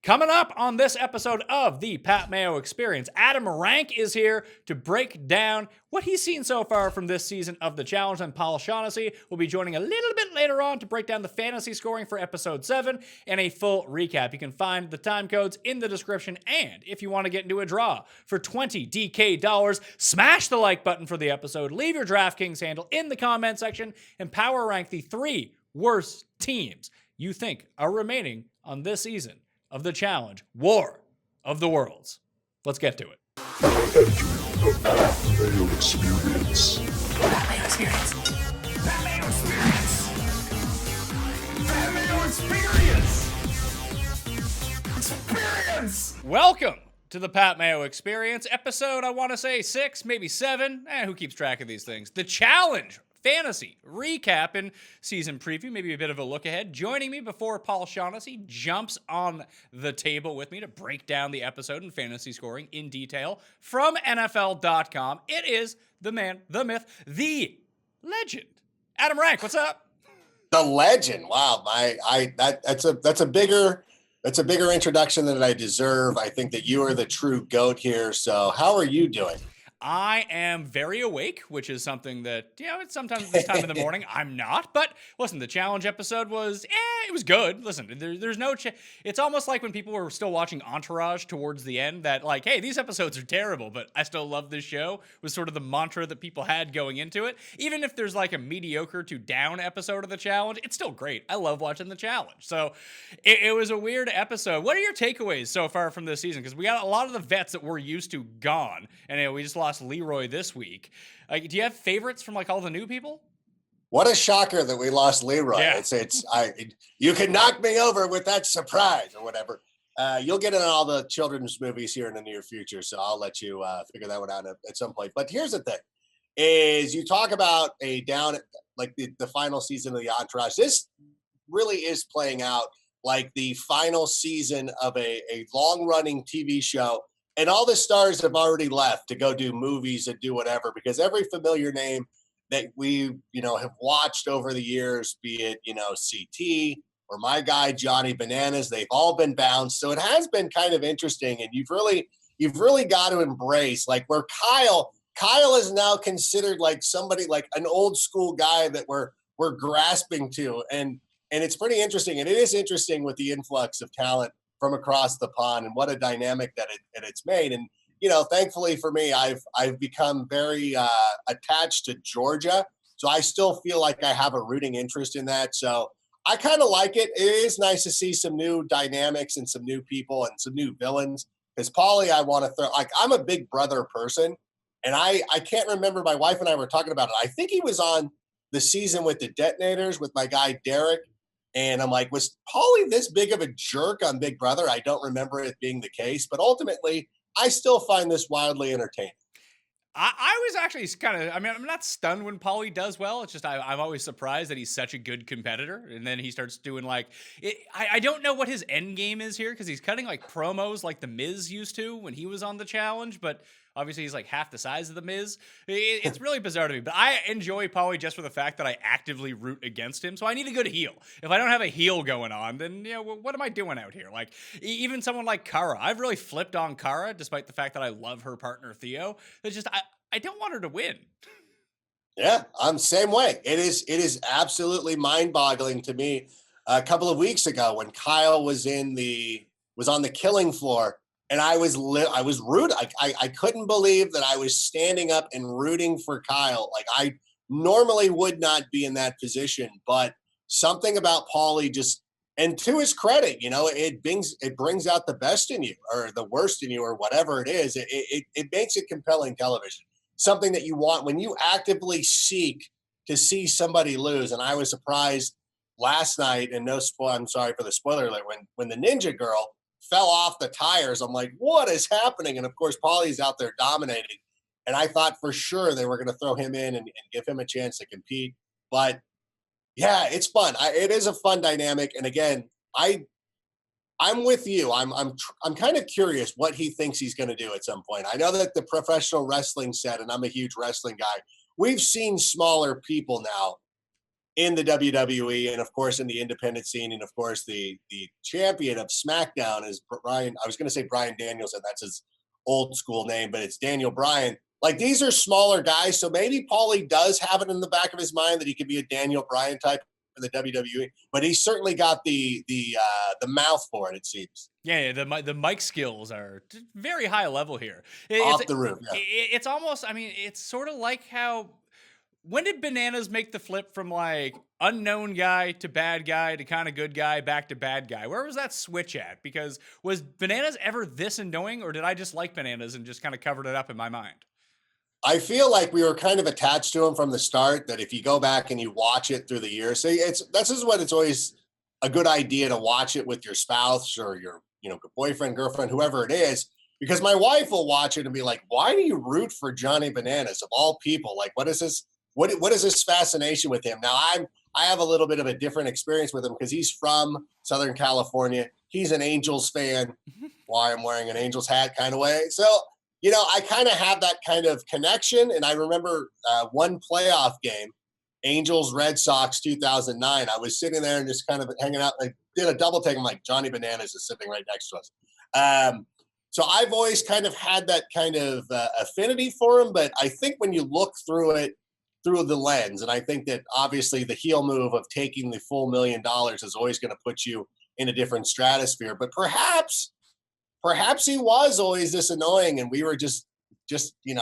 Coming up on this episode of the Pat Mayo Experience, Adam Rank is here to break down what he's seen so far from this season of The Challenge, and Paul Shaughnessy will be joining a little bit later on to break down the fantasy scoring for episode 7 and a full recap. You can find the time codes in the description, and if you want to get into a draw for $20 DK, smash the like button for the episode, leave your DraftKings handle in the comment section, and power rank the 3 worst teams you think are remaining on this season of The Challenge, War of the Worlds. Let's get to it. Mayo Experience. Mayo Experience. Mayo Experience. Mayo Experience. Experience. Welcome to the Pat Mayo Experience, episode, I want to say 6, maybe 7. Who keeps track of these things? The Challenge Fantasy recap and season preview, maybe a bit of a look ahead. Joining me before Paul Shaughnessy jumps on the table with me to break down the episode and fantasy scoring in detail from NFL.com. It is the man, the myth, the legend, Adam Rank. What's up? The legend. Wow, that's a bigger introduction than I deserve. I think that you are the true GOAT here. So how are you doing? I am very awake, which is something that, it's sometimes this time in the morning I'm not. But listen, the challenge episode was, it was good. Listen, there's no, it's almost like when people were still watching Entourage towards the end that like, hey, these episodes are terrible, but I still love this show was sort of the mantra that people had going into it. Even if there's like a mediocre to down episode of the challenge, it's still great. I love watching the challenge. So it was a weird episode. What are your takeaways so far from this season? Because we got a lot of the vets that we're used to gone, and we just lost Leroy this week. Do you have favorites from like all the new people? What a shocker that we lost Leroy. Yeah. You can knock me over with that surprise or whatever. You'll get in all the children's movies here in the near future, so I'll let you figure that one out at some point. But here's the thing: is you talk about a down like the final season of the Entourage. This really is playing out like the final season of a long-running TV show. And all the stars have already left to go do movies and do whatever, because every familiar name that we, have watched over the years, be it, CT or my guy, Johnny Bananas, they've all been bounced. So it has been kind of interesting. And you've really got to embrace like where Kyle is now considered like somebody like an old school guy that we're grasping to. And it's pretty interesting. And it is interesting with the influx of talent from across the pond and what a dynamic that it's made. And, thankfully for me, I've become very attached to Georgia. So I still feel like I have a rooting interest in that. So I kind of like it. It is nice to see some new dynamics and some new people and some new villains. Because Paulie, I want to throw, like, I'm a Big Brother person. And I can't remember, my wife and I were talking about it. I think he was on the season with the Detonators with my guy, Derek. And I'm like, was Paulie this big of a jerk on Big Brother? I don't remember it being the case, but ultimately, I still find this wildly entertaining. I was actually I'm not stunned when Paulie does well. It's just I'm always surprised that he's such a good competitor. And then he starts doing like, I don't know what his end game is here because he's cutting like promos like The Miz used to when he was on the challenge, but obviously he's like half the size of The Miz. It's really bizarre to me, but I enjoy Paulie just for the fact that I actively root against him. So I need a good heel. If I don't have a heel going on, then what am I doing out here? Like even someone like Kara, I've really flipped on Kara despite the fact that I love her partner Theo. It's just I don't want her to win. Yeah, I'm the same way. It is absolutely mind-boggling to me. A couple of weeks ago when Kyle was on the killing floor, and I was rooting. I couldn't believe that I was standing up and rooting for Kyle. Like I normally would not be in that position, but something about Paulie just, and to his credit, it brings out the best in you or the worst in you or whatever it is. It makes it compelling television. Something that you want when you actively seek to see somebody lose. And I was surprised last night, and I'm sorry for the spoiler alert, when the Ninja Girl fell off the tires. I'm like, what is happening? And of course, Paulie's out there dominating. And I thought for sure they were going to throw him in and give him a chance to compete. But yeah, it's fun. It is a fun dynamic. And again, I'm with you. I'm kind of curious what he thinks he's going to do at some point. I know that the professional wrestling set, and I'm a huge wrestling guy, we've seen smaller people now in the WWE and of course in the independent scene, and of course the champion of SmackDown is Brian. I was going to say Brian Danielson. That's his old school name, but it's Daniel Bryan. Like these are smaller guys, so maybe Paulie does have it in the back of his mind that he could be a Daniel Bryan type in the WWE, but he's certainly got the mouth for it. It seems. Yeah, the mic skills are very high level here. Off the roof. Yeah. It's almost, I mean, it's sort of like how, when did Bananas make the flip from like unknown guy to bad guy to kind of good guy back to bad guy? Where was that switch at? Because was Bananas ever this annoying, or did I just like Bananas and just kind of covered it up in my mind? I feel like we were kind of attached to him from the start. That if you go back and you watch it through the years, see, this is what it's always a good idea to watch it with your spouse or your boyfriend, girlfriend, whoever it is, because my wife will watch it and be like, "Why do you root for Johnny Bananas of all people? Like, what is this? What is this fascination with him?" Now I have a little bit of a different experience with him because he's from Southern California. He's an Angels fan. Why I'm wearing an Angels hat kind of way. So I kind of have that kind of connection. And I remember one playoff game, Angels Red Sox 2009. I was sitting there and just kind of hanging out. I did a double take. I'm like, Johnny Bananas is sitting right next to us. So I've always kind of had that kind of affinity for him. But I think when you look through it through the lens, and I think that obviously the heel move of taking the full $1 million is always going to put you in a different stratosphere. But perhaps he was always this annoying, and we were just he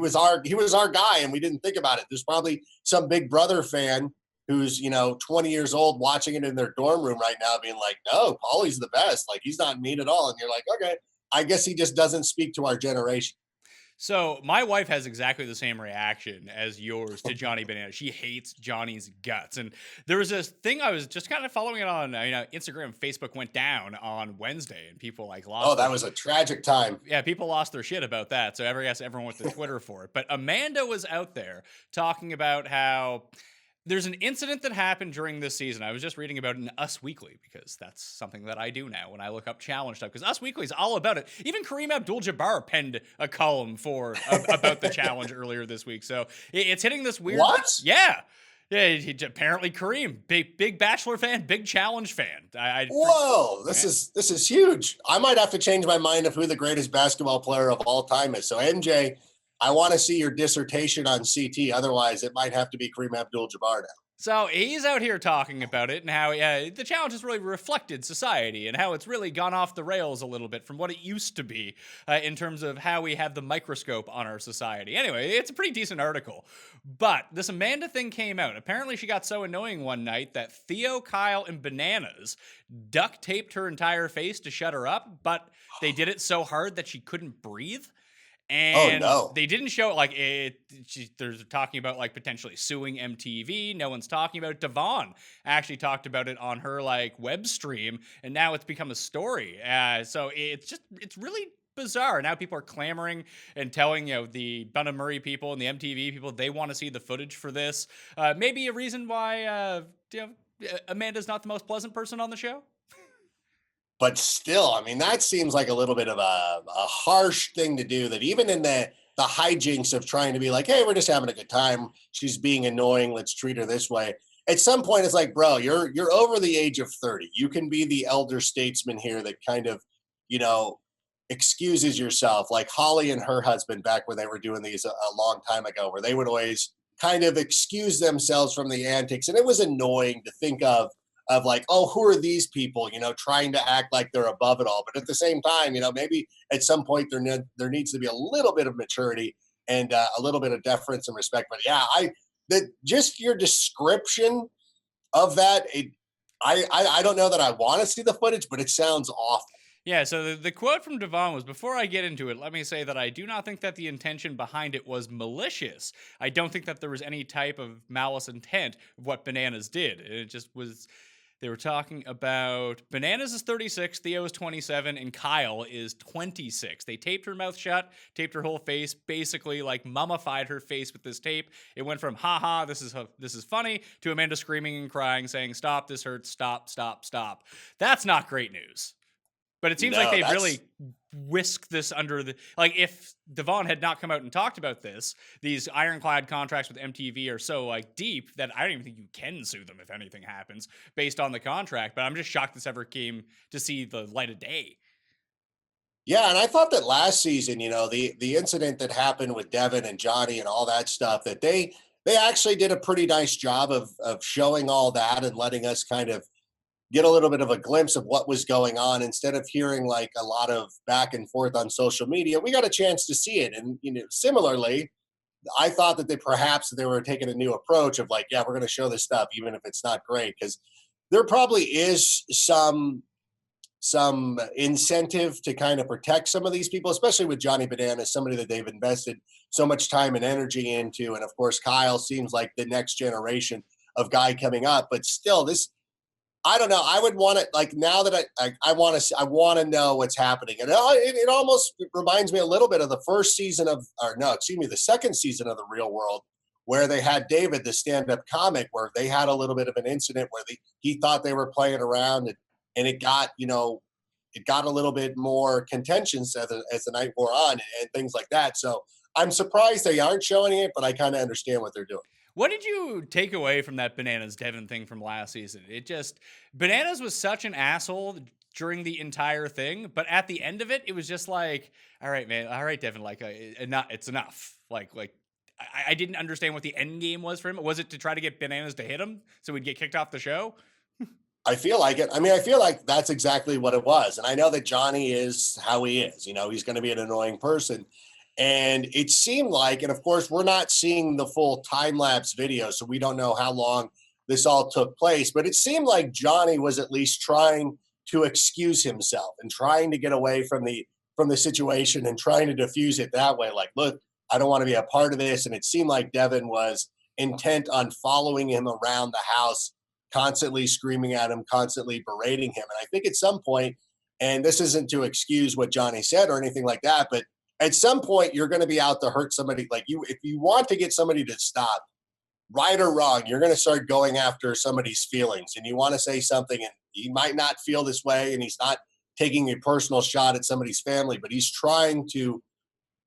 was our guy, and we didn't think about it. There's probably some Big Brother fan who's 20 years old watching it in their dorm room right now, being like, "No, Paulie's the best. Like he's not mean at all." And you're like, "Okay, I guess he just doesn't speak to our generation." So my wife has exactly the same reaction as yours to Johnny Bananas. She hates Johnny's guts. And there was this thing I was just kind of following it on, Instagram, Facebook went down on Wednesday, and people like lost. Oh, that was a tragic time. Yeah, people lost their shit about that. So everyone went to Twitter for it. But Amanda was out there talking about how there's an incident that happened during this season. I was just reading about it in Us Weekly, because that's something that I do now when I look up challenge stuff, because Us Weekly is all about it. Even Kareem Abdul-Jabbar penned a column about the challenge earlier this week. So it's hitting this weird... What? Yeah. Yeah, apparently Kareem, big Bachelor fan, big challenge fan. Whoa, this is huge. I might have to change my mind of who the greatest basketball player of all time is. So MJ, I want to see your dissertation on CT. Otherwise, it might have to be Kareem Abdul-Jabbar now. So he's out here talking about it and how the challenge has really reflected society and how it's really gone off the rails a little bit from what it used to be in terms of how we have the microscope on our society. Anyway, it's a pretty decent article. But this Amanda thing came out. Apparently, she got so annoying one night that Theo, Kyle, and Bananas duct taped her entire face to shut her up, but they did it so hard that she couldn't breathe. And they didn't show it like it. They're talking about like potentially suing MTV. No one's talking about it. Devon actually talked about it on her like web stream, and now it's become a story. So it's really bizarre. Now people are clamoring and telling the Bunna Murray people and the MTV people they want to see the footage for this. Maybe a reason why Amanda's not the most pleasant person on the show. But still, I mean, that seems like a little bit of a harsh thing to do, that even in the hijinks of trying to be like, hey, we're just having a good time, she's being annoying, let's treat her this way. At some point, it's like, bro, you're over the age of 30. You can be the elder statesman here that kind of, excuses yourself, like Holly and her husband back when they were doing these a long time ago, where they would always kind of excuse themselves from the antics. And it was annoying to think of like, oh, who are these people, trying to act like they're above it all. But at the same time, maybe at some point there needs to be a little bit of maturity and a little bit of deference and respect. But yeah, just your description of that, I don't know that I want to see the footage, but it sounds awful. Yeah, so the quote from Devon was, before I get into it, let me say that I do not think that the intention behind it was malicious. I don't think that there was any type of malice intent of what Bananas did. It just was... They were talking about Bananas is 36, Theo is 27, and Kyle is 26. They taped her mouth shut, taped her whole face, basically like mummified her face with this tape. It went from haha, this is funny, to Amanda screaming and crying, saying, stop, this hurts, stop, stop, stop. That's not great news. But it seems like they've really whisk this under the, like, if Devon had not come out and talked about this, these ironclad contracts with MTV are so like deep that I don't even think you can sue them if anything happens based on the contract. But I'm just shocked this ever came to see the light of day. Yeah, and I thought that last season, the incident that happened with Devin and Johnny and all that stuff, that they actually did a pretty nice job of showing all that and letting us kind of get a little bit of a glimpse of what was going on instead of hearing like a lot of back and forth on social media. We got a chance to see it, and similarly, I thought that they were taking a new approach of like, yeah, we're going to show this stuff even if it's not great, because there probably is some incentive to kind of protect some of these people, especially with Johnny Bananas, somebody that they've invested so much time and energy into. And of course, Kyle seems like the next generation of guy coming up. But still, I don't know. I would want it, like, now that I want to know what's happening. And it almost reminds me a little bit of the the second season of The Real World, where they had David, the stand-up comic, where they had a little bit of an incident where he thought they were playing around, and it got a little bit more contentious as the night wore on, and things like that. So I'm surprised they aren't showing it, but I kind of understand what they're doing. What did you take away from that Bananas Devin thing from last season? Bananas was such an asshole during the entire thing, but at the end of it, it was just like, all right, man, all right, Devin, like, it's enough. Like I didn't understand what the end game was for him. Was it to try to get Bananas to hit him so he'd get kicked off the show? I feel like it. I mean, I feel like that's exactly what it was. And I know that Johnny is how he is. He's going to be an annoying person. And it seemed like, and of course, we're not seeing the full time lapse video, so we don't know how long this all took place. But it seemed like Johnny was at least trying to excuse himself and trying to get away from the situation and trying to diffuse it that way. Like, look, I don't want to be a part of this. And it seemed like Devin was intent on following him around the house, constantly screaming at him, constantly berating him. And I think at some point, and this isn't to excuse what Johnny said or anything like that, but at some point you're going to be out to hurt somebody. Like, if you want to get somebody to stop, right or wrong, you're going to start going after somebody's feelings, and you want to say something, and he might not feel this way, and he's not taking a personal shot at somebody's family, but he's trying to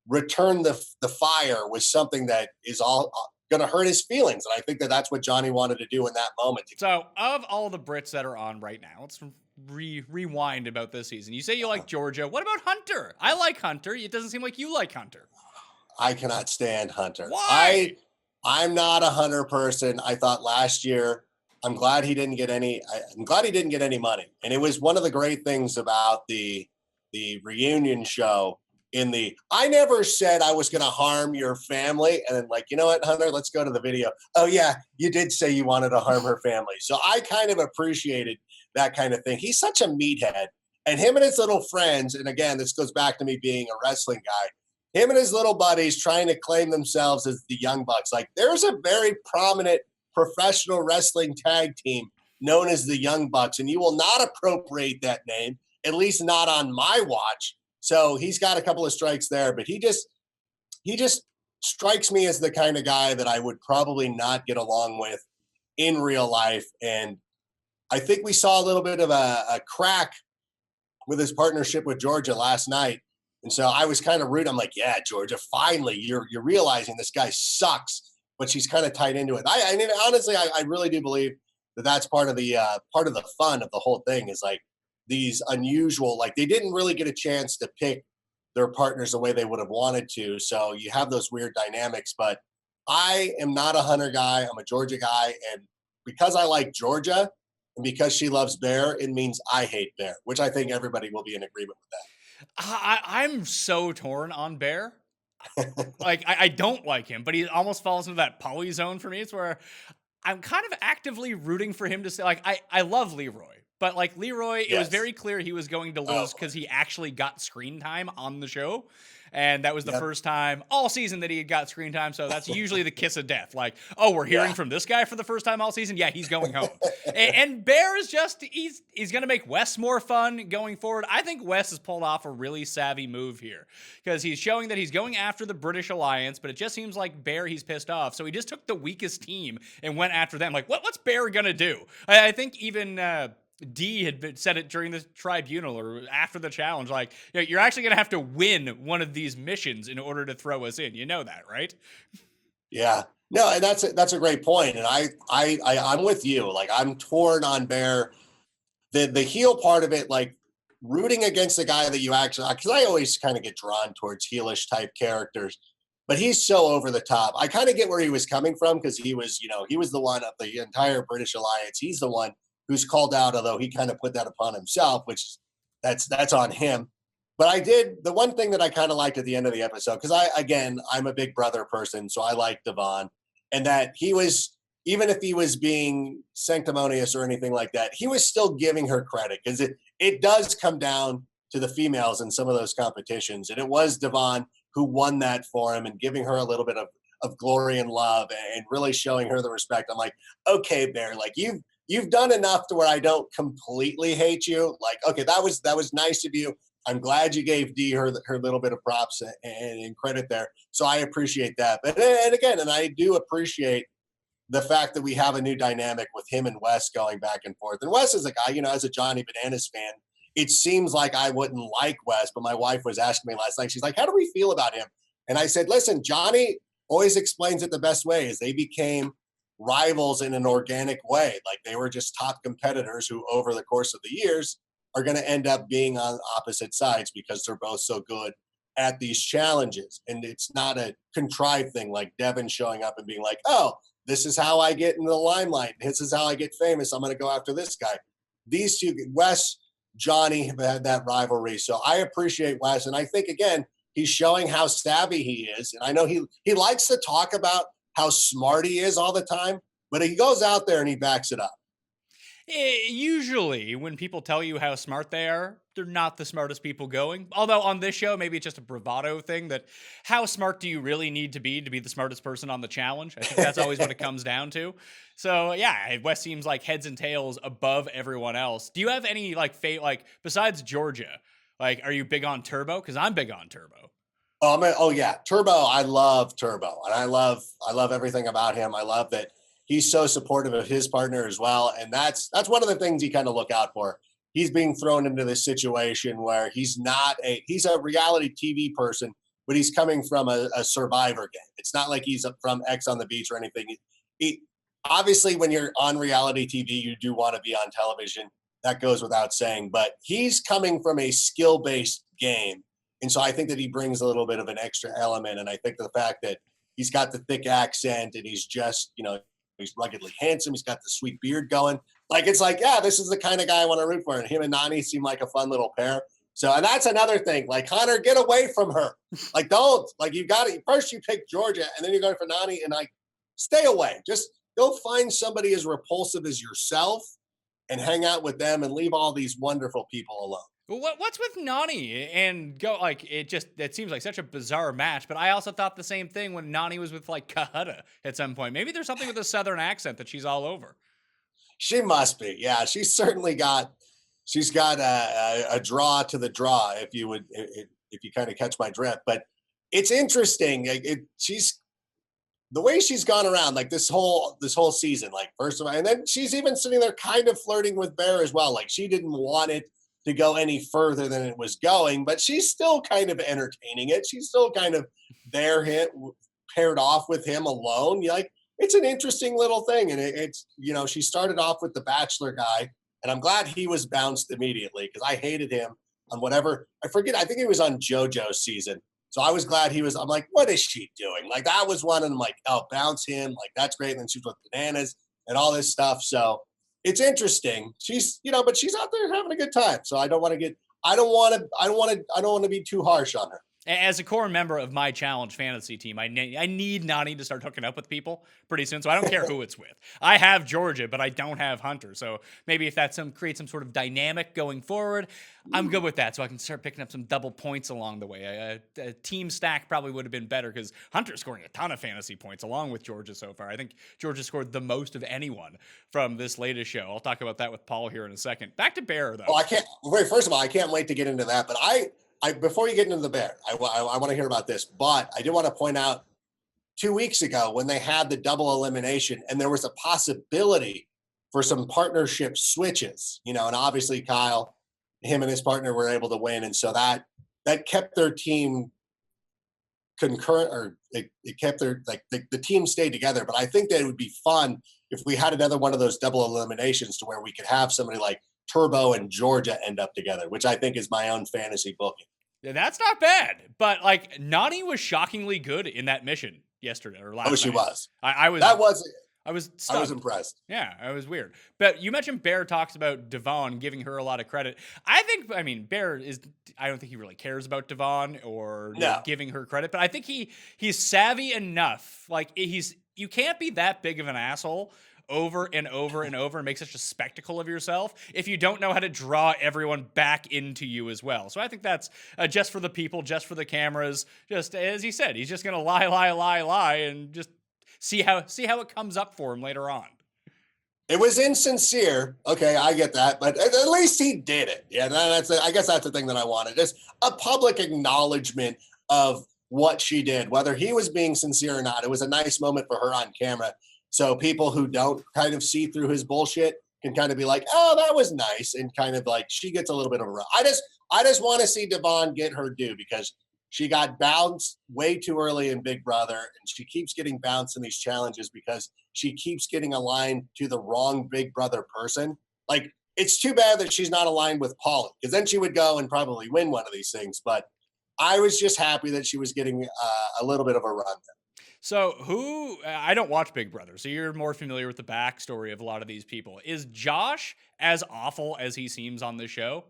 return the fire with something that is all going to hurt his feelings. And I think that that's what Johnny wanted to do in that moment. So, of all the Brits that are on right now, let's rewind about this season. You say you like Georgia. What about Hunter? I like Hunter. It doesn't seem like you like Hunter. I cannot stand Hunter. Why? I'm not a Hunter person. I thought last year, I'm glad he didn't get any money. And it was one of the great things about the reunion show. I never said I was going to harm your family. And then, like, you know what, Hunter, let's go to the video. Oh yeah, you did say you wanted to harm her family. So I kind of appreciated that kind of thing. He's such a meathead, and him and his little friends. And again, this goes back to me being a wrestling guy. Him and his little buddies trying to claim themselves as the Young Bucks. Like, there's a very prominent professional wrestling tag team known as the Young Bucks, and you will not appropriate that name, at least not on my watch. So he's got a couple of strikes there, but he just strikes me as the kind of guy that I would probably not get along with in real life. And I think we saw a little bit of a crack with his partnership with Georgia last night. And so I was kind of rude. I'm like, yeah, Georgia, finally you're realizing this guy sucks, but she's kind of tied into it. I mean, honestly, I really do believe that that's part of the fun of the whole thing, is like these unusual, like, they didn't really get a chance to pick their partners the way they would have wanted to. So you have those weird dynamics, but I am not a Hunter guy. I'm a Georgia guy. And because I like Georgia and because she loves Bear, it means I hate Bear, which I think everybody will be in agreement with that. I'm so torn on Bear. Like, I don't like him, but he almost falls into that poly zone for me. It's where I'm kind of actively rooting for him to say, like, I love Leroy. But like Leroy, it was very clear he was going to lose because he actually got screen time on the show. And that was the first time all season that he had got screen time. So that's usually the kiss of death. Like, oh, we're hearing from this guy for the first time all season. Yeah, he's going home. And Bear is just, he's going to make Wes more fun going forward. I think Wes has pulled off a really savvy move here because he's showing that he's going after the British Alliance, but it just seems like Bear, he's pissed off. So he just took the weakest team and went after them. Like, what's Bear going to do? I think even D had said it during the tribunal or after the challenge. Like, you're actually going to have to win one of these missions in order to throw us in. You know that, right? Yeah. No, and that's a great point. And I'm with you. Like, I'm torn on Bear. The heel part of it, like rooting against the guy that you actually, because I always kind of get drawn towards heelish type characters, but he's so over the top. I kind of get where he was coming from because he was the one of the entire British alliance. He's the one who's called out, although he kind of put that upon himself, which that's on him. But the one thing that I kind of liked at the end of the episode, because I'm a Big Brother person, so I like Devon, and that he was, even if he was being sanctimonious or anything like that, he was still giving her credit, because it does come down to the females in some of those competitions. And it was Devon who won that for him and giving her a little bit of glory and love and really showing her the respect. I'm like, okay, Bear, like you've done enough to where I don't completely hate you. Like, okay, that was nice of you. I'm glad you gave Dee her little bit of props and credit there. So I appreciate that. But and I do appreciate the fact that we have a new dynamic with him and Wes going back and forth. And Wes is a guy, as a Johnny Bananas fan, it seems like I wouldn't like Wes, but my wife was asking me last night, she's like, how do we feel about him? And I said, listen, Johnny always explains it the best way, is they became rivals in an organic way. Like, they were just top competitors who over the course of the years are going to end up being on opposite sides because they're both so good at these challenges. And it's not a contrived thing like Devin showing up and being like, oh, this is how I get into the limelight. This is how I get famous. I'm going to go after this guy. These two, Wes, Johnny, have had that rivalry. So I appreciate Wes. And I think, again, he's showing how savvy he is. And I know he likes to talk about how smart he is all the time, but he goes out there and he backs it up. Usually, when people tell you how smart they are, they're not the smartest people going. Although on this show, maybe it's just a bravado thing that how smart do you really need to be the smartest person on the challenge? I think that's always what it comes down to. So yeah, Wes seems like heads and tails above everyone else. Do you have any besides Georgia? Like, are you big on Turbo? Because I'm big on Turbo. Oh yeah, Turbo. I love Turbo, and I love everything about him. I love that he's so supportive of his partner as well. And that's one of the things you kind of look out for. He's being thrown into this situation where he's a reality TV person, but he's coming from a Survivor game. It's not like he's from X on the Beach or anything. Obviously, when you're on reality TV, you do want to be on television. That goes without saying, but he's coming from a skill-based game. And so I think that he brings a little bit of an extra element. And I think the fact that he's got the thick accent and he's just, he's ruggedly handsome. He's got the sweet beard going. Like, it's like, yeah, this is the kind of guy I want to root for. And him and Nani seem like a fun little pair. So, and that's another thing. Like, Hunter, get away from her. Like, don't. Like, you got it. First you pick Georgia, and then you're going for Nani, and stay away. Just go find somebody as repulsive as yourself and hang out with them and leave all these wonderful people alone. What's with Nani and go it seems like such a bizarre match, but I also thought the same thing when Nani was with Kahutta at some point. Maybe there's something with a southern accent that she's all over. She must be. Yeah, she's got a draw to the draw, if you kind of catch my drift. But it's interesting. She's the way she's gone around like this whole season, like, first of all, and then she's even sitting there kind of flirting with Bear as well. Like, she didn't want it to go any further than it was going, but she's still kind of entertaining it. She's still kind of there, paired off with him alone. It's an interesting little thing. And it's, she started off with the Bachelor guy, and I'm glad he was bounced immediately because I hated him on whatever, I forget, I think he was on JoJo's season. So I was glad I'm like, what is she doing? Like, that was one, and I'm like, oh, bounce him. Like, that's great. And then she was with Bananas and all this stuff. So it's interesting. She's, but she's out there having a good time. So I don't want to be too harsh on her. As a core member of my challenge fantasy team, I need Nani to start hooking up with people pretty soon. So I don't care who it's with. I have Georgia, but I don't have Hunter. So maybe if that creates some sort of dynamic going forward, I'm good with that. So I can start picking up some double points along the way. A team stack probably would have been better because Hunter's scoring a ton of fantasy points along with Georgia so far. I think Georgia scored the most of anyone from this latest show. I'll talk about that with Paul here in a second. Back to Bear, though. First of all, I can't wait to get into that. But before you get into the Bear, I want to hear about this, but I do want to point out 2 weeks ago when they had the double elimination and there was a possibility for some partnership switches, you know, and obviously Kyle, him and his partner were able to win. And so that kept their team concurrent, or it kept their, like the team stayed together. But I think that it would be fun if we had another one of those double eliminations to where we could have somebody like Turbo and Georgia end up together, which I think is my own fantasy booking. Yeah, that's not bad. But like Nani was shockingly good in that mission yesterday or last night. She was. I was stunned. I was impressed. Yeah, it was weird. But you mentioned Bear talks about Devon, giving her a lot of credit. I mean, Bear I don't think he really cares about Devon or giving her credit, but I think he's savvy enough. Like you can't be that big of an asshole over and over and over and make such a spectacle of yourself if you don't know how to draw everyone back into you as well. So I think that's just for the people, just for the cameras, just as he said, he's just going to lie and just see how it comes up for him later on. It was insincere. Okay, I get that, but at least he did it. Yeah, I guess that's the thing that I wanted. Just a public acknowledgement of what she did, whether he was being sincere or not. It was a nice moment for her on camera. So people who don't kind of see through his bullshit can kind of be like, oh, that was nice. And kind of like, she gets a little bit of a run. I just want to see Devon get her due, because she got bounced way too early in Big Brother, and she keeps getting bounced in these challenges because she keeps getting aligned to the wrong Big Brother person. Like, it's too bad that she's not aligned with Paulie, because then she would go and probably win one of these things. But I was just happy that she was getting a little bit of a run. So I don't watch Big Brother, so you're more familiar with the backstory of a lot of these people. Is Josh as awful as he seems on this show?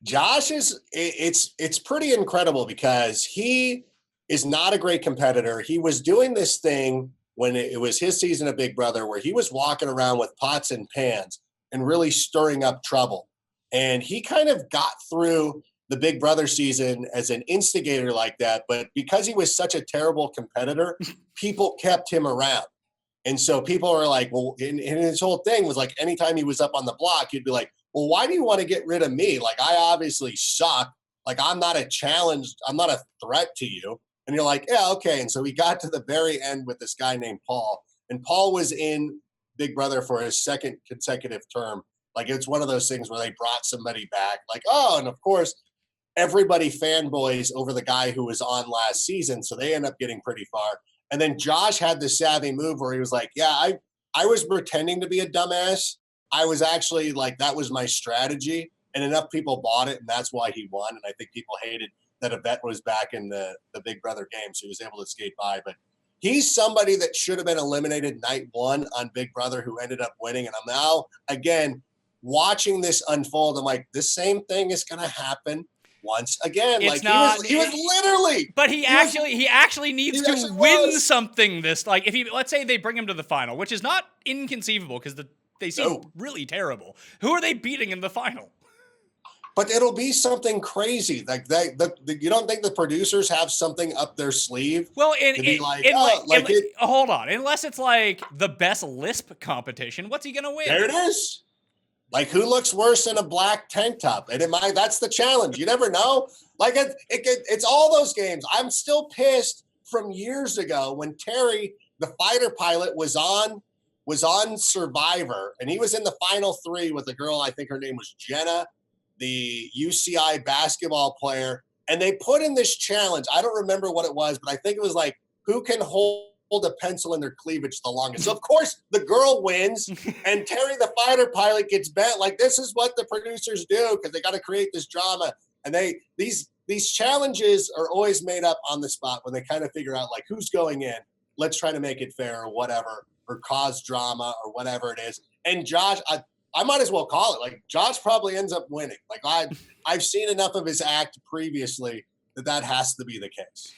Josh it's pretty incredible, because he is not a great competitor. He was doing this thing when it was his season of Big Brother where he was walking around with pots and pans and really stirring up trouble. And he kind of got through the Big Brother season as an instigator like that. But because he was such a terrible competitor, people kept him around. And so people are like, well, and his whole thing was like, anytime he was up on the block, he'd be like, well, why do you want to get rid of me? Like, I obviously suck. Like, I'm not a challenge. I'm not a threat to you. And you're like, yeah, okay. And so he got to the very end with this guy named Paul. And Paul was in Big Brother for his second consecutive term. Like, it's one of those things where they brought somebody back. Like, oh, and of course, everybody fanboys over the guy who was on last season. So they end up getting pretty far. And then Josh had the savvy move where he was like, yeah, I was pretending to be a dumbass. I was actually like, that was my strategy. And enough people bought it, and that's why he won. And I think people hated that Yvette was back in the Big Brother game, so he was able to skate by. But he's somebody that should have been eliminated night one on Big Brother, who ended up winning. And I'm now, again, watching this unfold. I'm like, this same thing is going to happen once again. It's like not, he was literally, but he actually needs to win something. This, like, if he, let's say they bring him to the final, which is not inconceivable because they seem really terrible. Who are they beating in the final? But it'll be something crazy. Like you don't think the producers have something up their sleeve? Well, hold on. Unless it's like the best lisp competition, what's he gonna win? There it is. Like, who looks worse in a black tank top? And that's the challenge. You never know. Like, it's all those games. I'm still pissed from years ago when Terry, the fighter pilot, was on Survivor, and he was in the final three with a girl, I think her name was Jenna, the UCI basketball player. And they put in this challenge. I don't remember what it was, but I think it was like, who can hold a pencil in their cleavage the longest. So of course the girl wins, and Terry the fighter pilot gets bent. Like, this is what the producers do, because they got to create this drama. And these challenges are always made up on the spot when they kind of figure out, like, who's going in. Let's try to make it fair or whatever, or cause drama or whatever it is. And Josh, I might as well call it, like, Josh probably ends up winning. Like, I've seen enough of his act previously that has to be the case.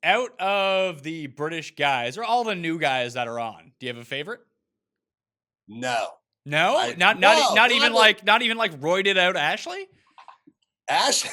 Out of the British guys, or all the new guys that are on, do you have a favorite? No. No? Not even like roided out Ashley? Ash,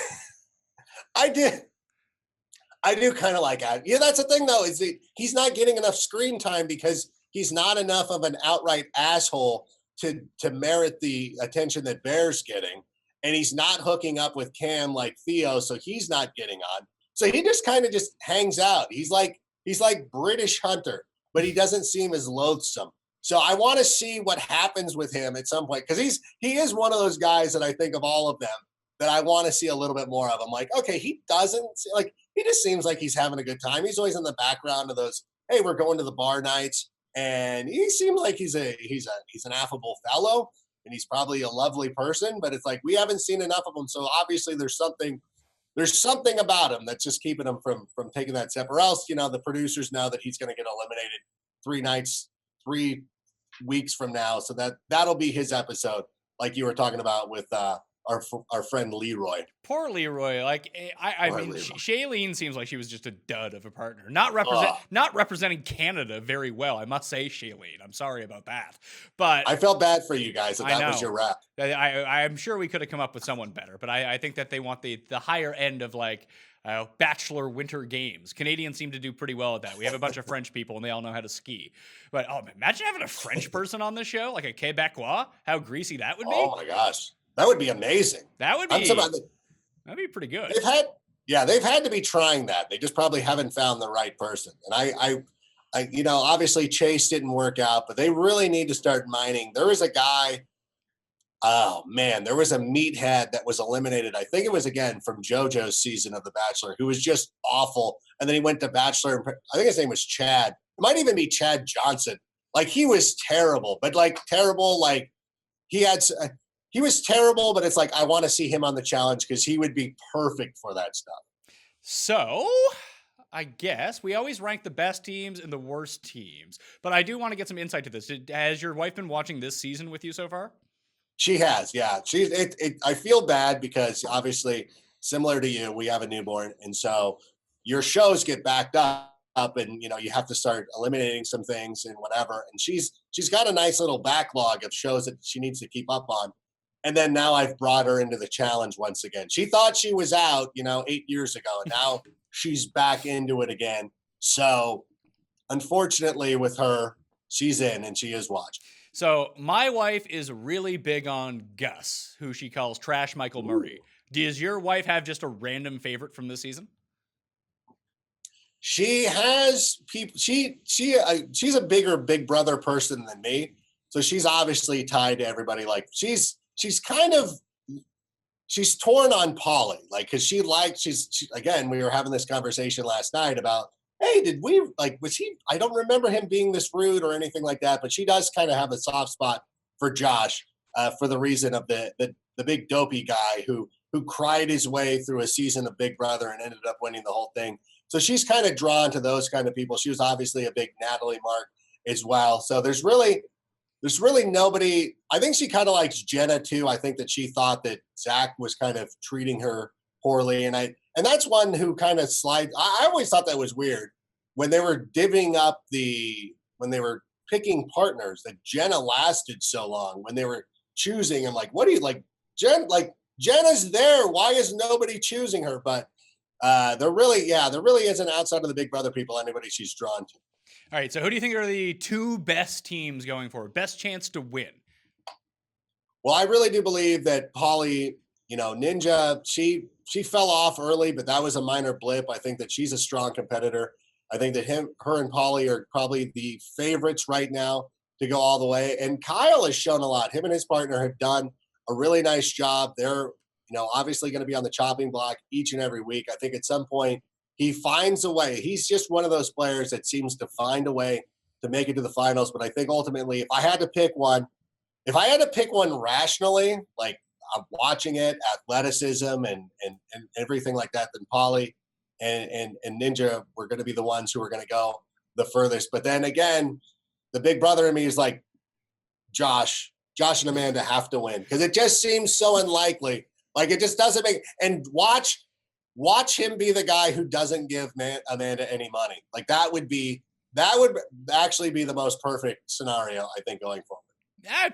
I do kind of like Ash. Yeah, that's the thing though, is that he's not getting enough screen time because he's not enough of an outright asshole to merit the attention that Bear's getting. And he's not hooking up with Cam like Theo, so he's not getting on. So he just kind of just hangs out. He's like British Hunter, but he doesn't seem as loathsome. So I want to see what happens with him at some point, because he is one of those guys that I think of all of them that I want to see a little bit more of. I'm like, okay, he just seems like he's having a good time. He's always in the background of those, hey, we're going to the bar nights, and he seems like he's an affable fellow, and he's probably a lovely person. But it's like we haven't seen enough of him, so obviously there's something about him that's just keeping him from taking that step. Or else, the producers know that he's going to get eliminated 3 weeks from now, so that'll be his episode, like you were talking about with our friend Leroy. Poor Leroy. Like I Poor mean, Leroy. Shailene seems like she was just a dud of a partner. Not representing Canada very well, I must say, Shailene. I'm sorry about that, but I felt bad for you guys that was your rep. I'm sure we could have come up with someone better, but I think that they want the higher end of like Bachelor Winter Games. Canadians seem to do pretty well at that. We have a bunch of French people, and they all know how to ski. But imagine having a French person on the show, like a Quebecois. How greasy that would be! Oh my gosh, that would be amazing. That'd be pretty good. They've had to be trying that. They just probably haven't found the right person. And I obviously Chase didn't work out, but they really need to start mining. There was a guy. Oh man, there was a meathead that was eliminated. I think it was again from JoJo's season of The Bachelor, who was just awful. And then he went to Bachelor. I think his name was Chad. It might even be Chad Johnson. Like he was terrible, but like terrible. Like he was terrible, but it's like I want to see him on the challenge because he would be perfect for that stuff. So I guess we always rank the best teams and the worst teams, but I do want to get some insight to this. Has your wife been watching this season with you so far? She has, yeah. I feel bad because obviously, similar to you, we have a newborn, and so your shows get backed up, and you have to start eliminating some things and whatever. And she's got a nice little backlog of shows that she needs to keep up on. And then now I've brought her into the challenge once again. She thought she was out, 8 years ago, and now she's back into it again. So, unfortunately, with her, she's in and she is watching. So my wife is really big on Gus, who she calls Trash Michael Murray. Does your wife have just a random favorite from this season? She has people. She's a bigger Big Brother person than me, so she's obviously tied to everybody. Like she's torn on Polly, like because again. We were having this conversation last night about, hey, was he? I don't remember him being this rude or anything like that, but she does kind of have a soft spot for Josh for the reason of the big dopey guy who cried his way through a season of Big Brother and ended up winning the whole thing. So she's kind of drawn to those kind of people. She was obviously a big Natalie Mark as well. So there's really nobody. I think she kind of likes Jenna too. I think that she thought that Zach was kind of treating her poorly, and that's one who kind of slides. I always thought that was weird when they were divvying up when they were picking partners, that Jenna lasted so long when they were choosing. I'm like, what do you like, Jen? Like Jenna's there. Why is nobody choosing her? But there really isn't, outside of the Big Brother people, anybody she's drawn to. All right. So who do you think are the two best teams going forward? Best chance to win? Well, I really do believe that Polly, Ninja, she fell off early, but that was a minor blip. I think that she's a strong competitor. I think that her and Polly are probably the favorites right now to go all the way. And Kyle has shown a lot. Him and his partner have done a really nice job. They're, obviously going to be on the chopping block each and every week. I think at some point he finds a way. He's just one of those players that seems to find a way to make it to the finals. But I think ultimately, if I had to pick one rationally, like I'm watching it, athleticism and everything like that, then Polly and Ninja were going to be the ones who are going to go the furthest. But then again, the Big Brother in me is like, Josh and Amanda have to win, because it just seems so unlikely. Like it just doesn't make. And watch him be the guy who doesn't give Amanda any money. Like that would actually be the most perfect scenario, I think, going forward.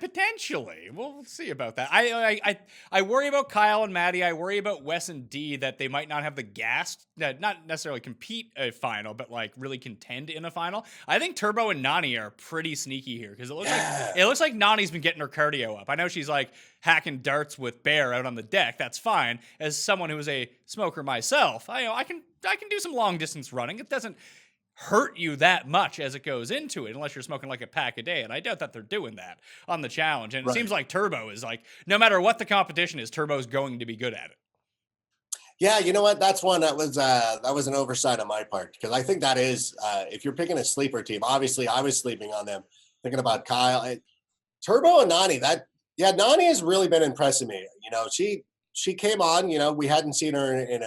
Potentially. We'll see about that. I worry about Kyle and Maddie. I worry about Wes and Dee, that they might not have the gas, not necessarily compete a final, but like really contend in a final. I think Turbo and Nani are pretty sneaky here, because it looks like Nani's been getting her cardio up. I know she's like hacking darts with Bear out on the deck. That's fine. As someone who is a smoker myself, I can do some long distance running. hurt you that much as it goes into it, unless you're smoking like a pack a day. And I doubt that they're doing that on the challenge. And it seems like Turbo is like, no matter what the competition is, Turbo's going to be good at it. Yeah, you know what? That's one that was an oversight on my part, because I think that is if you're picking a sleeper team. Obviously, I was sleeping on them, thinking about Kyle, Turbo, and Nani. Nani has really been impressing me. You know, she came on. You know, we hadn't seen her in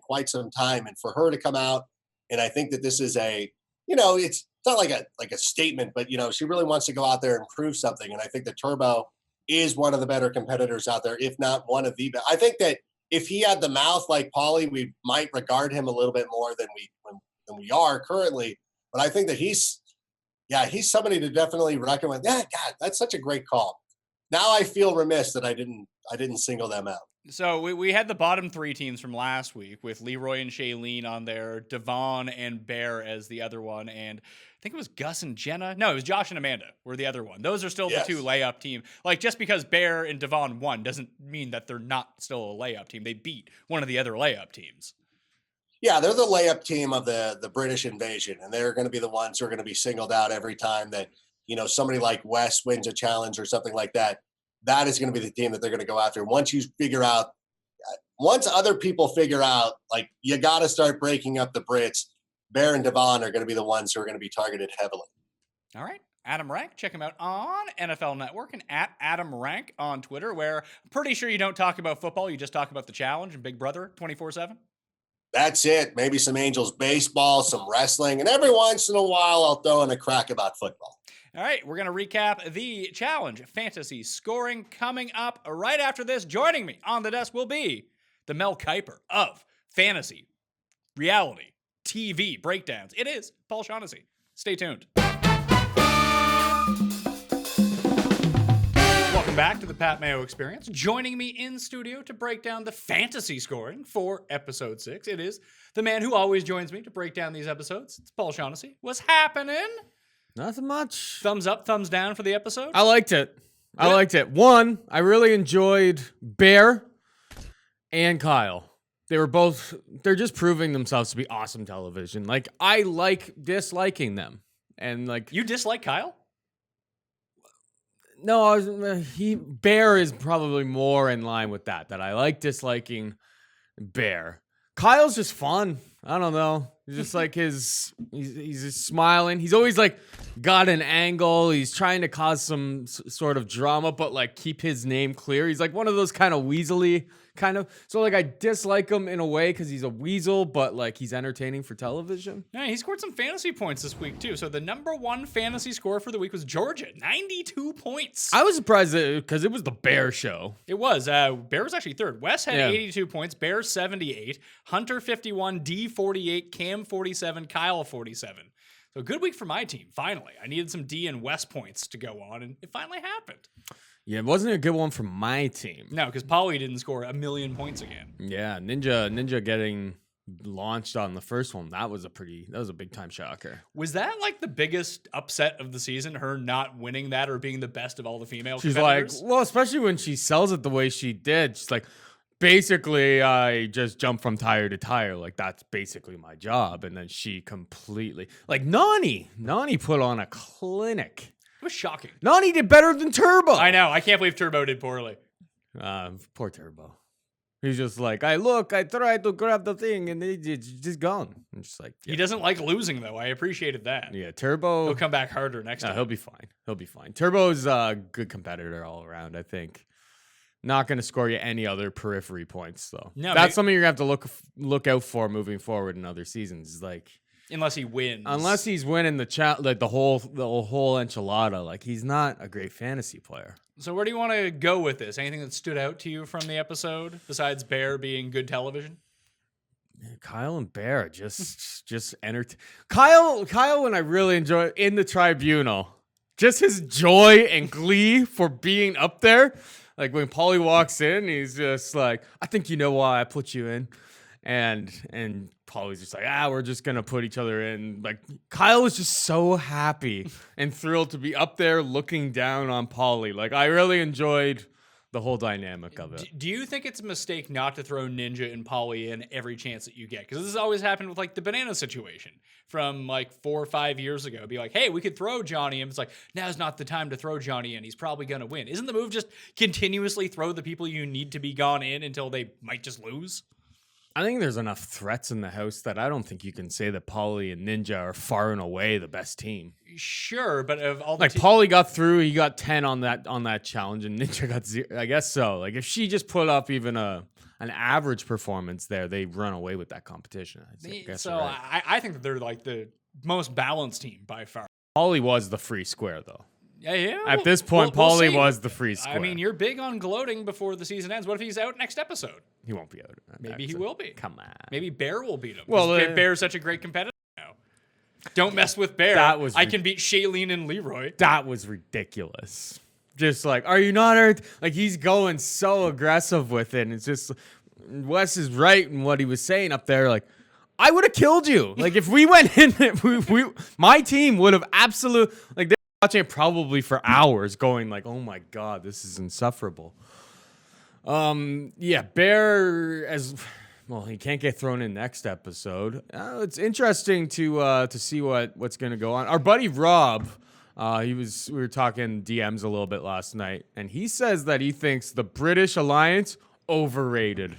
quite some time, and for her to come out, and I think that this is it's not like a statement, but she really wants to go out there and prove something. And I think that Turbo is one of the better competitors out there, if not one of the best. I think that if he had the mouth like Paulie, we might regard him a little bit more than we are currently. But I think that he's somebody to definitely reckon with. Yeah, God, that's such a great call. Now I feel remiss that I didn't single them out. So we had the bottom 3 teams from last week with Leroy and Shailene on there, Devon and Bear as the other one, and I think it was Gus and Jenna. No, it was Josh and Amanda were the other one. Those are still the 2 layup team. Like, just because Bear and Devon won doesn't mean that they're not still a layup team. They beat one of the other layup teams. Yeah, they're the layup team of the British invasion, and they're going to be the ones who are going to be singled out every time that somebody like Wes wins a challenge or something like that. That is going to be the team that they're going to go after. Once other people figure out, like, you got to start breaking up the Brits, Bear and Devon are going to be the ones who are going to be targeted heavily. All right. Adam Rank, check him out on NFL Network and at Adam Rank on Twitter, where I'm pretty sure you don't talk about football. You just talk about the challenge and Big Brother 24/7. That's it. Maybe some Angels baseball, some wrestling, and every once in a while I'll throw in a crack about football. All right, we're going to recap the challenge fantasy scoring coming up right after this. Joining me on the desk will be the Mel Kiper of fantasy reality TV breakdowns. It is Paul Shaughnessy. Stay tuned. Welcome back to the Pat Mayo Experience. Joining me in studio to break down the fantasy scoring for episode 6, it is the man who always joins me to break down these episodes. It's Paul Shaughnessy. What's happening? Nothing much. Thumbs up, thumbs down for the episode? I liked it. I liked it. One, I really enjoyed Bear and Kyle. They're just proving themselves to be awesome television. Like, I like disliking them. And like, You dislike Kyle? no, Bear is probably more in line with that I like disliking Bear. Kyle's just fun. I don't know. He's just like he's just smiling. He's always like got an angle. He's trying to cause some sort of drama, but like keep his name clear. He's like one of those kind of weaselly kind of. So like I dislike him in a way because he's a weasel, but like he's entertaining for television. Yeah, he scored some fantasy points this week too. So the number 1 fantasy score for the week was Georgia, 92 points. I was surprised because it was the Bear show. It was. Bear was actually 3rd. Wes had 82 points. Bear 78. Hunter 51. D 48. Cam 47. Kyle 47. So good week for my team. Finally, I needed some D and Wes points to go on, and it finally happened. Yeah, it wasn't a good one for my team. No, because Paulie didn't score a million points again. Yeah, Ninja getting launched on the first one. That was a big time shocker. Was that like the biggest upset of the season? Her not winning that or being the best of all the female She's competitors? like, well, especially when she sells it the way she did. She's like, basically, I just jump from tire to tire. Like, that's basically my job. And then she completely, like, Nani put on a clinic. It was shocking. Nani did better than Turbo. I know. I can't believe Turbo did poorly. Poor Turbo. He's just like, I tried to grab the thing and it's just gone. I'm just like, yeah. He doesn't like losing, though. I appreciated that. Yeah, Turbo. He'll come back harder next time. He'll be fine. Turbo's a good competitor all around, I think. Not going to score you any other periphery points, though. No, that's something you're going to have to look out for moving forward in other seasons. Like, unless he wins. Unless he's winning the whole enchilada. Like, he's not a great fantasy player. So where do you want to go with this? Anything that stood out to you from the episode besides Bear being good television? Kyle and Bear just entertain. Kyle, when I really enjoy in the tribunal, just his joy and glee for being up there. Like when Paulie walks in, he's just like, I think you know why I put you in. And Paulie's just like, we're just going to put each other in. Like, Kyle was just so happy and thrilled to be up there looking down on Paulie. Like, I really enjoyed the whole dynamic of it. Do you think it's a mistake not to throw Ninja and Polly in every chance that you get? Because this has always happened with like the banana situation from like 4 or 5 years ago. Be like, hey, we could throw Johnny in. It's like, now's not the time to throw Johnny in. He's probably going to win. Isn't the move just continuously throw the people you need to be gone in until they might just lose? I think there's enough threats in the house that I don't think you can say that Paulie and Ninja are far and away the best team. Sure, but of all the Like Paulie got through, he got 10 on that challenge, and Ninja got 0. I guess so. Like if she just put up even an average performance there, they run away with that competition. I guess so right. I think that they're like the most balanced team by far. Paulie was the free square though. Yeah. At this point, we'll Paulie see. was the free square. I mean, you're big on gloating before the season ends. What if he's out next episode? He won't be out. Maybe he will be. Come on. Maybe Bear will beat him. Well, Bear's such a great competitor now. Don't mess with Bear. I can beat Shailene and Leroy. That was ridiculous. Just like, are you not hurt? Like he's going so aggressive with it. And it's just Wes is right in what he was saying up there. Like, I would have killed you. Like if we went in, my team would have absolutely like they're watching it probably for hours, going like, oh my god, this is insufferable. Yeah, Bear as well. He can't get thrown in next episode. It's interesting to see what's going to go on. Our buddy Rob, we were talking DMs a little bit last night, and he says that he thinks the British Alliance overrated.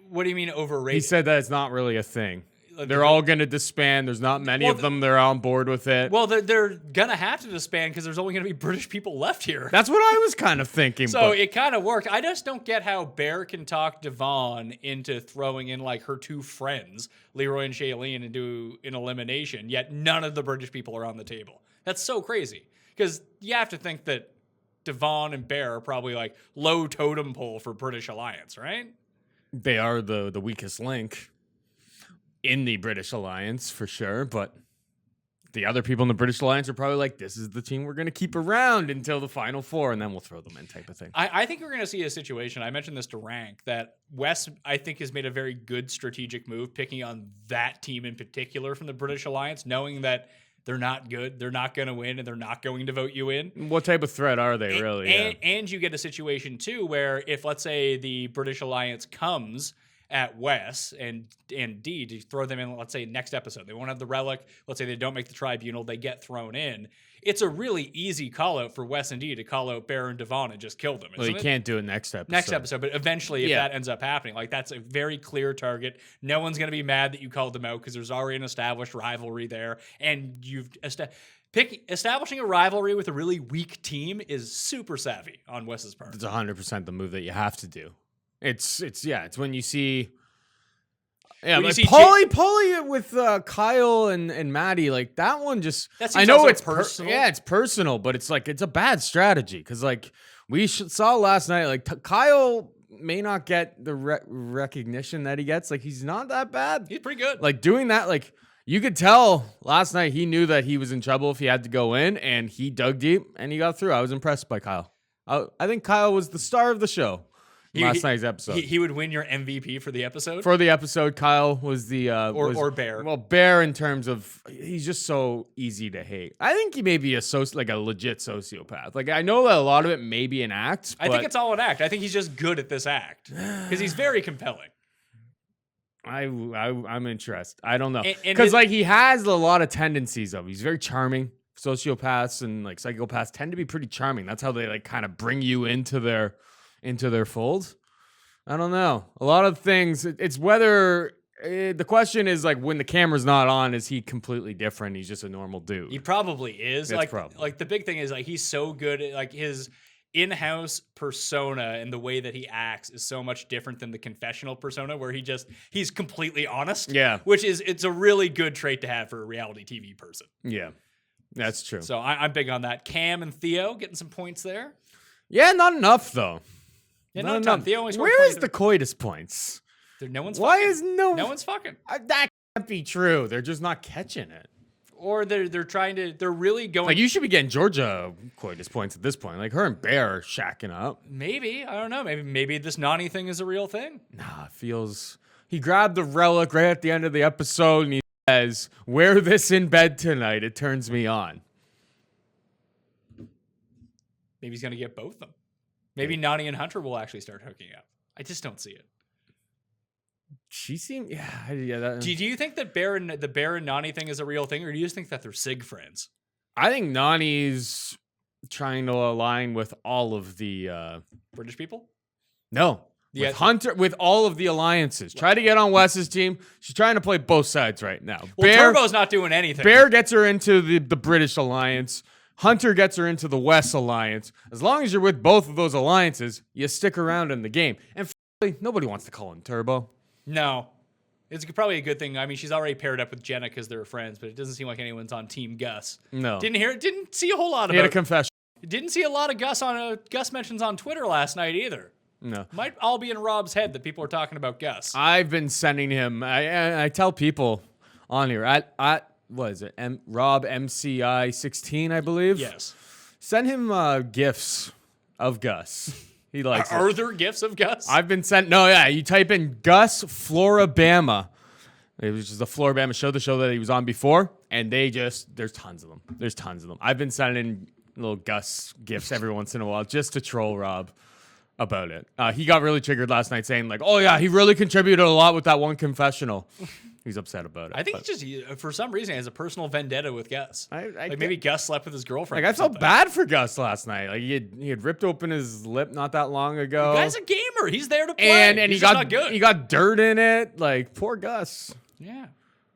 What do you mean overrated? He said that it's not really a thing. They're all going to disband. There's not many of them. They're on board with it. Well, they're going to have to disband because there's only going to be British people left here. That's what I was kind of thinking. So it kind of worked. I just don't get how Bear can talk Devon into throwing in like her two friends, Leroy and Shailene, into an elimination, yet none of the British people are on the table. That's so crazy. Because you have to think that Devon and Bear are probably like low totem pole for British Alliance, right? They are the weakest link in the British Alliance for sure, but the other people in the British Alliance are probably like, this is the team we're going to keep around until the Final Four, and then we'll throw them in type of thing. I think we're going to see a situation, I mentioned this to Rank, that Wes, I think, has made a very good strategic move picking on that team in particular from the British Alliance, knowing that they're not good, they're not going to win, and they're not going to vote you in. What type of threat are they, really? And you get a situation, too, where if, let's say, the British Alliance comes at Wes and D to throw them in, let's say, next episode. They won't have the relic. Let's say they don't make the tribunal. They get thrown in. It's a really easy call out for Wes and D to call out Bear and Devon and just kill them. Well, you can't do it next episode. Next episode, but eventually if that ends up happening, like that's a very clear target. No one's going to be mad that you called them out because there's already an established rivalry there. And you've establishing a rivalry with a really weak team is super savvy on Wes's part. It's 100% the move that you have to do. It's when you see, like Paulie with Kyle and Maddie, like that one just. I know it's personal. It's personal, but it's like it's a bad strategy because like we saw last night, like Kyle may not get the recognition that he gets. Like he's not that bad. He's pretty good. Like doing that, like you could tell last night he knew that he was in trouble if he had to go in, and he dug deep and he got through. I was impressed by Kyle. I think Kyle was the star of the show. Last night's episode. He would win your MVP for the episode? For the episode, Kyle was the... or Bear. Well, Bear in terms of... He's just so easy to hate. I think he may be a legit sociopath. Like, I know that a lot of it may be an act, I think it's all an act. I think he's just good at this act. Because he's very compelling. I'm interested. I don't know. Because, like, he has a lot of tendencies of... He's very charming. Sociopaths and, like, psychopaths tend to be pretty charming. That's how they, like, kind of bring you into their fold. I don't know. A lot of things. It's whether the question is like when the camera's not on, is he completely different? He's just a normal dude. He probably is. That's like the big thing is like he's so good at like his in-house persona and the way that he acts is so much different than the confessional persona where he's completely honest. Yeah. It's a really good trait to have for a reality TV person. Yeah. That's true. So I'm big on that. Cam and Theo getting some points there. Yeah, not enough though. Yeah, not enough. Theo only Where is the coitus points? No one's Why fucking. is no one's fucking? That can't be true. They're just not catching it. Or they're trying to. They're really going. Like you should be getting Georgia coitus points at this point. Like her and Bear are shacking up. Maybe I don't know. Maybe this Nani thing is a real thing. Nah, it feels. He grabbed the relic right at the end of the episode and he says, "Wear this in bed tonight. It turns me on." Maybe he's gonna get both of them. Maybe Nani and Hunter will actually start hooking up. I just don't see it. She seemed, yeah. Do you think that the Bear and Nani thing is a real thing, or do you just think that they're Sig friends? I think Nani's trying to align with all of the British people? No. Yeah. With Hunter, with all of the alliances. Try to get on Wes's team. She's trying to play both sides right now. Well, Turbo's not doing anything. Bear gets her into the British alliance. Hunter gets her into the West alliance. As long as you're with both of those alliances, you stick around in the game. And nobody wants to call him Turbo. No. It's probably a good thing. I mean, she's already paired up with Jenna because they're friends, but it doesn't seem like anyone's on Team Gus. No. Didn't see a whole lot of He had a confession. Didn't see a lot of Gus mentions on Twitter last night either. No. Might all be in Rob's head that people are talking about Gus. I've been sending him. I tell people on here at what is it? Rob MCI 16, I believe. Yes. Send him gifs of Gus. He likes. Are there gifts of Gus? I've been sent. No, yeah. You type in Gus Florabama. It was just the Florabama show, the show that he was on before, and there's tons of them. There's tons of them. I've been sending little Gus gifts every once in a while just to troll Rob about it. He got really triggered last night saying like, oh yeah, he really contributed a lot with that one confessional. He's upset about it. I think it's just, for some reason, he has a personal vendetta with Gus. Maybe Gus slept with his girlfriend. Like I felt bad for Gus last night. Like he had ripped open his lip not that long ago. The guy's a gamer. He's there to play. And He's he just got not good. he got dirt in it. Like poor Gus. Yeah.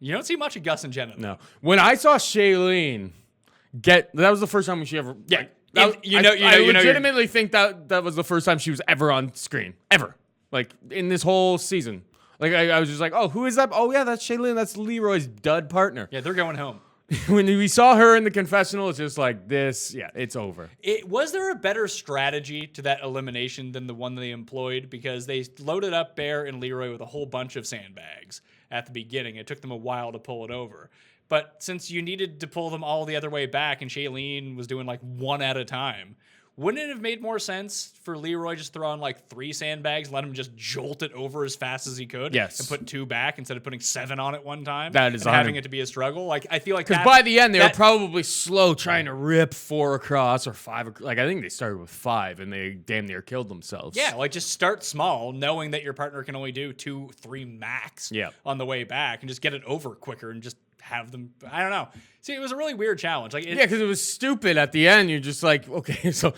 You don't see much of Gus and Jenna. No. When I saw Shailene that was the first time she ever. Yeah. Like, I legitimately think that was the first time she was ever on screen. Ever. Like in this whole season. Like I was just like, oh, who is that? Oh yeah, that's Shailene. That's Leroy's dud partner. Yeah, they're going home. When we saw her in the confessional, it's just like this. Yeah, it's over. Was there a better strategy to that elimination than the one they employed? Because they loaded up Bear and Leroy with a whole bunch of sandbags at the beginning. It took them a while to pull it over. But since you needed to pull them all the other way back and Shailene was doing like one at a time, wouldn't it have made more sense for Leroy just throw on like 3 sandbags, let him just jolt it over as fast as he could, yes, and put 2 back instead of putting 7 on at one time? That is and having it to be a struggle. Like I feel like because by the end they were probably slow trying to rip 4 across or 5. Like I think they started with 5 and they damn near killed themselves. Yeah, like just start small, knowing that your partner can only do 2, 3 max on the way back, and just get it over quicker and just have them. I don't know. See, it was a really weird challenge. Like because it was stupid at the end. You're just like, okay, so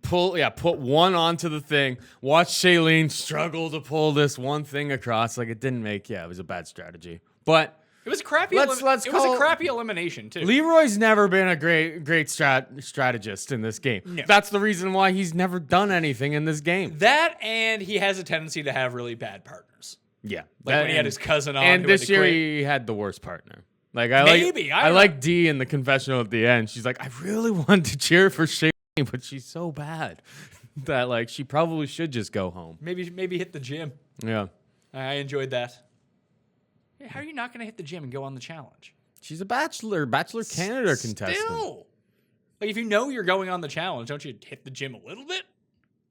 put 1 onto the thing. Watch Shailene struggle to pull this one thing across. Like it didn't make. Yeah, it was a bad strategy. But it was a crappy. It was a crappy elimination too. Leroy's never been a great strategist in this game. No. That's the reason why he's never done anything in this game. That and he has a tendency to have really bad partners. Yeah, like when he had his cousin on. And this year he had the worst partner. Like I like Dee in the confessional at the end. She's like, I really wanted to cheer for Shailene, but she's so bad that like she probably should just go home. Maybe hit the gym. Yeah, I enjoyed that. Yeah, how are you not going to hit the gym and go on the challenge? She's a Bachelor Canada contestant. Still, like if you know you're going on the challenge, don't you hit the gym a little bit?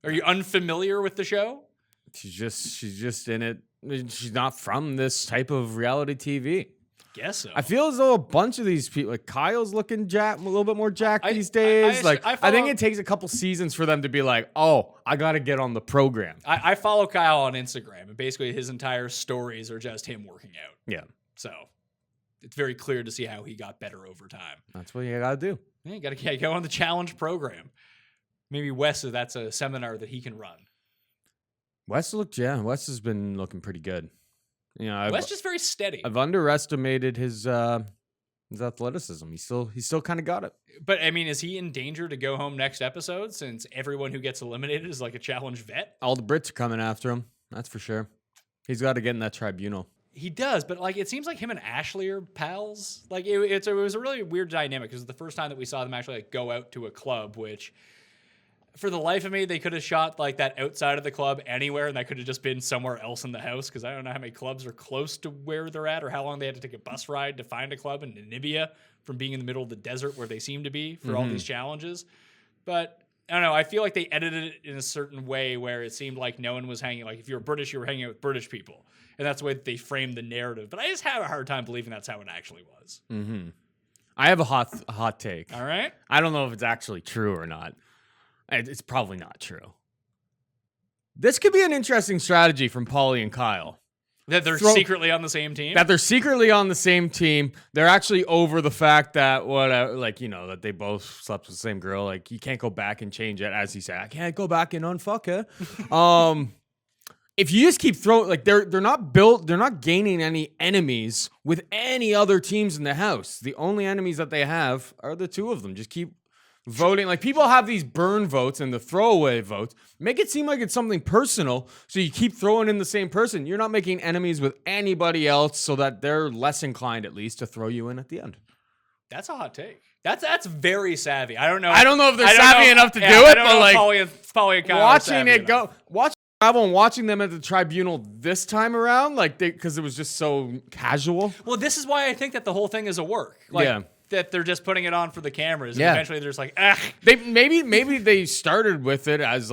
Are you unfamiliar with the show? She's just in it. She's not from this type of reality TV. Guess so. I feel as though a bunch of these people, like Kyle's looking a little bit more jacked these days. I think it takes a couple seasons for them to be like, oh, I got to get on the program. I follow Kyle on Instagram, and basically his entire stories are just him working out. Yeah. So it's very clear to see how he got better over time. That's what you got to do. Yeah, you got to go on the challenge program. Maybe Wes, that's a seminar that he can run. Wes has been looking pretty good. You know, Wes just very steady. I've underestimated his athleticism. He still kind of got it. But I mean, is he in danger to go home next episode since everyone who gets eliminated is like a challenge vet? All the Brits are coming after him. That's for sure. He's got to get in that tribunal. He does, but like it seems like him and Ashley are pals. Like it was a really weird dynamic because it was the first time that we saw them actually like go out to a club, which for the life of me, they could have shot like that outside of the club anywhere, and that could have just been somewhere else in the house because I don't know how many clubs are close to where they're at or how long they had to take a bus ride to find a club in Namibia from being in the middle of the desert where they seem to be for all these challenges. But I don't know. I feel like they edited it in a certain way where it seemed like no one was hanging. Like if you were British, you were hanging out with British people, and that's the way that they framed the narrative. But I just have a hard time believing that's how it actually was. Mm-hmm. I have a hot take. All right. I don't know if it's actually true or not. It's probably not true. This could be an interesting strategy from Paulie and Kyle. That they're secretly on the same team? That they're secretly on the same team. They're actually over the fact that that they both slept with the same girl. Like, you can't go back and change it, as he said. I can't go back and unfuck her. If you just keep throwing, like, they're not gaining any enemies with any other teams in the house. The only enemies that they have are the two of them. Just keep voting. Like, people have these burn votes and the throwaway votes. Make it seem like it's something personal, so you keep throwing in the same person. You're not making enemies with anybody else, so that they're less inclined, at least, to throw you in at the end. That's a hot take. That's very savvy. I don't know if they're savvy enough to do it, but like Paulie and Kyle watching it go, watching them at the tribunal this time around, like, because it was just so casual. Well, this is why I think that the whole thing is a work. Like, yeah. That they're just putting it on for the cameras. Yeah. And eventually they're just like, ah. They maybe they started with it as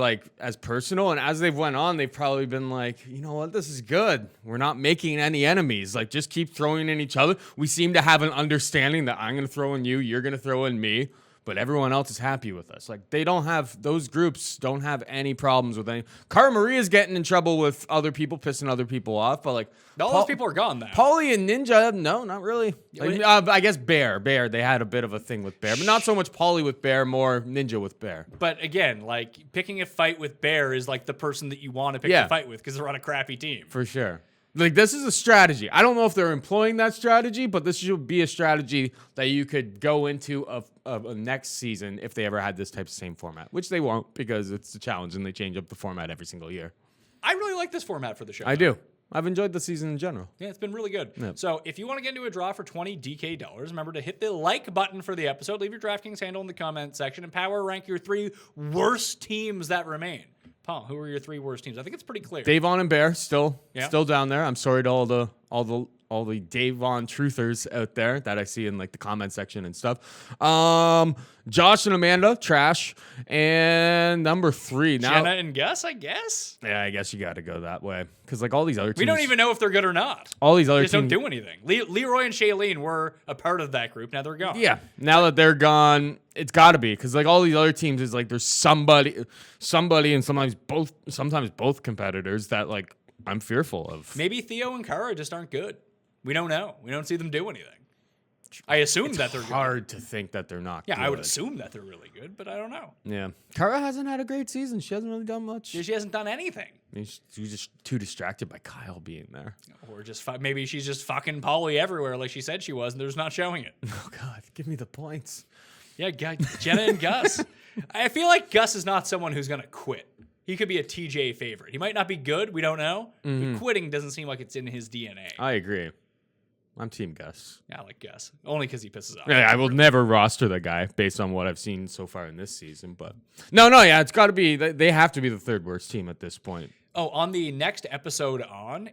personal, and as they've went on, they've probably been like, you know what, this is good. We're not making any enemies. Like, just keep throwing in each other. We seem to have an understanding that I'm gonna throw in you, you're gonna throw in me, but everyone else is happy with us. Like, those groups don't have any problems with any. Cara Maria's getting in trouble with other people, pissing other people off, but like, all those people are gone now. Paulie and Ninja, no, not really. Like, I guess Bear, they had a bit of a thing with Bear, but not so much Paulie with Bear, more Ninja with Bear. But again, like, picking a fight with Bear is like the person that you want to pick a fight with because they're on a crappy team. For sure. Like, this is a strategy. I don't know if they're employing that strategy, but this should be a strategy that you could go into a next season if they ever had this type of same format, which they won't, because it's a challenge and they change up the format every single year. I really like this format for the show. I do. I've enjoyed the season in general. Yeah, it's been really good. Yep. So if you want to get into a draw for $20 DK, remember to hit the like button for the episode, leave your DraftKings handle in the comment section, and power rank your 3 worst teams that remain. Paul, who are your 3 worst teams? I think it's pretty clear. Davon and Bear still down there. I'm sorry to all the Davon truthers out there that I see in like the comment section and stuff. Josh and Amanda, trash. And number 3 now. Jenna and Gus, I guess. Yeah, I guess you got to go that way, because like all these other teams, we don't even know if they're good or not. All these other they just teams don't do anything. Leroy and Shailene were a part of that group. Now they're gone. Yeah, now that they're gone, it's got to be, because like all these other teams is like there's somebody, and sometimes both competitors that like I'm fearful of. Maybe Theo and Cara just aren't good. We don't know. We don't see them do anything. I assume that they're good. It's hard to think that they're not good. I would assume that they're really good, but I don't know. Yeah. Cara hasn't had a great season. She hasn't really done much. She hasn't done anything. I mean, she's just too distracted by Kyle being there. Or just maybe she's just fucking Paulie everywhere like she said she was, and they're just not showing it. Oh, God. Give me the points. Yeah, Jenna and Gus. I feel like Gus is not someone who's going to quit. He could be a TJ favorite. He might not be good. We don't know. But quitting doesn't seem like it's in his DNA. I agree. I'm Team Gus. Yeah, I like Gus. Only because he pisses off. Yeah, I will never roster the guy based on what I've seen so far in this season. But it's got to be. They have to be the 3rd worst team at this point. Oh, on the next episode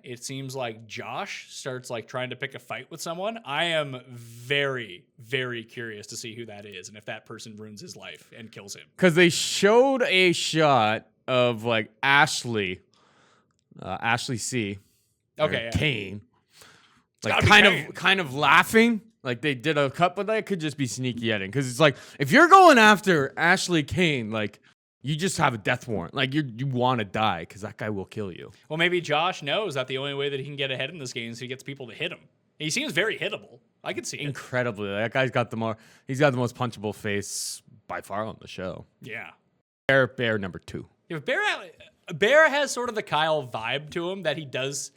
it seems like Josh starts like trying to pick a fight with someone. I am very, very curious to see who that is and if that person ruins his life and kills him. Because they showed a shot of like Ashley C. Okay, Kane. Like kind of laughing, like they did a cut, but that could just be sneaky editing. Because it's like, if you're going after Ashley Kane, like you just have a death warrant. Like you want to die because that guy will kill you. Well, maybe Josh knows that the only way that he can get ahead in this game is he gets people to hit him. He seems very hittable. I can see it. Incredibly, that guy's got the most punchable face by far on the show. Yeah. Bear number 2. Yeah, Bear has sort of the Kyle vibe to him that he does.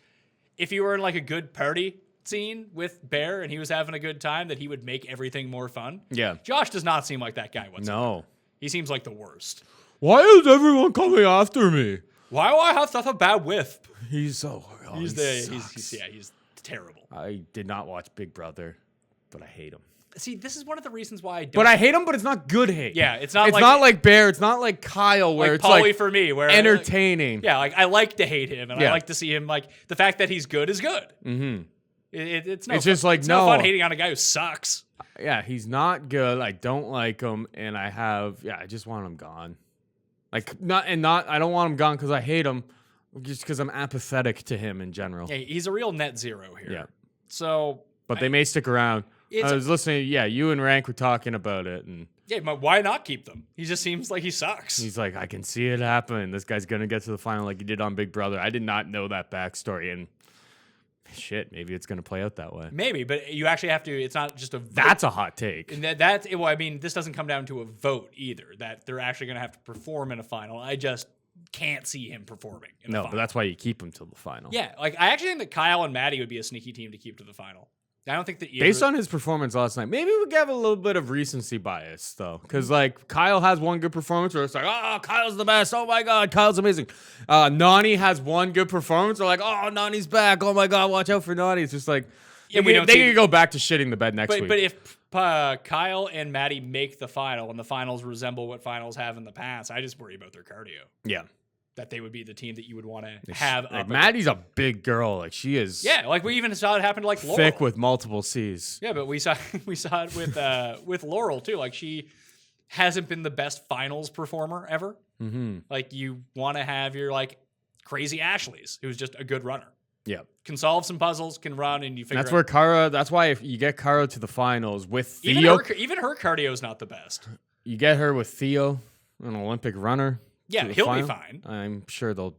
If you were in like a good party scene with Bear and he was having a good time, that he would make everything more fun. Yeah. Josh does not seem like that guy whatsoever. No. He seems like the worst. Why is everyone coming after me? Why do I have such a bad wisp? He's so he's terrible. I did not watch Big Brother, but I hate him. See, this is one of the reasons why I don't. But I hate him, but it's not good hate. Yeah, it's not like Bear. It's not like Kyle, where like it's Paulie like for me, where entertaining. Yeah, like I like to hate him, and I like to see him. Like the fact that he's good is good. Mm-hmm. It's just like it's no fun hating on a guy who sucks. Yeah, he's not good. I don't like him, and I just want him gone. I don't want him gone because I hate him, just because I'm apathetic to him in general. Yeah, he's a real net zero here. Yeah. So, but they may stick around. I was listening. Yeah, you and Rank were talking about it, and Yeah, but why not keep them? He just seems like he sucks. He's like, I can see it happen. This guy's gonna get to the final like he did on Big Brother. I did not know that backstory, and shit, maybe it's gonna play out that way. Maybe, but you actually have to. It's not just a vote. That's a hot take. And that's well. I mean, this doesn't come down to a vote either. That they're actually going to have to perform in a final. I just can't see him performing. In the No, final. but that's why you keep him till the final. Yeah, like I actually think that Kyle and Maddie would be a sneaky team to keep to the final. I don't think that either. Based on his performance last night, maybe we have a little bit of recency bias though, because like Kyle has one good performance where it's like, oh, Kyle's the best. Oh my God, Kyle's amazing. Nani has one good performance. They're like, oh, Nani's back. Oh my God, watch out for Nani. It's just like, Yeah, they can go back to shitting the bed next week. But if Kyle and Maddie make the final and the finals resemble what finals have in the past, I just worry about their cardio. Yeah. That they would be the team that you would want to have. Like Maddie's a big girl. Like she is. Yeah, like we even saw it happen to like Laurel. Thick with multiple C's. Yeah, but we saw it with Laurel too. Like she hasn't been the best finals performer ever. Mm-hmm. Like you want to have your like crazy Ashley's, who's just a good runner. Yeah. Can solve some puzzles, can run, and you figure That's where Kara. That's why if you get Kara to the finals with Theo, even her cardio is not the best. you get her with Theo, an Olympic runner. Yeah, to the he'll final. be fine. I'm sure they'll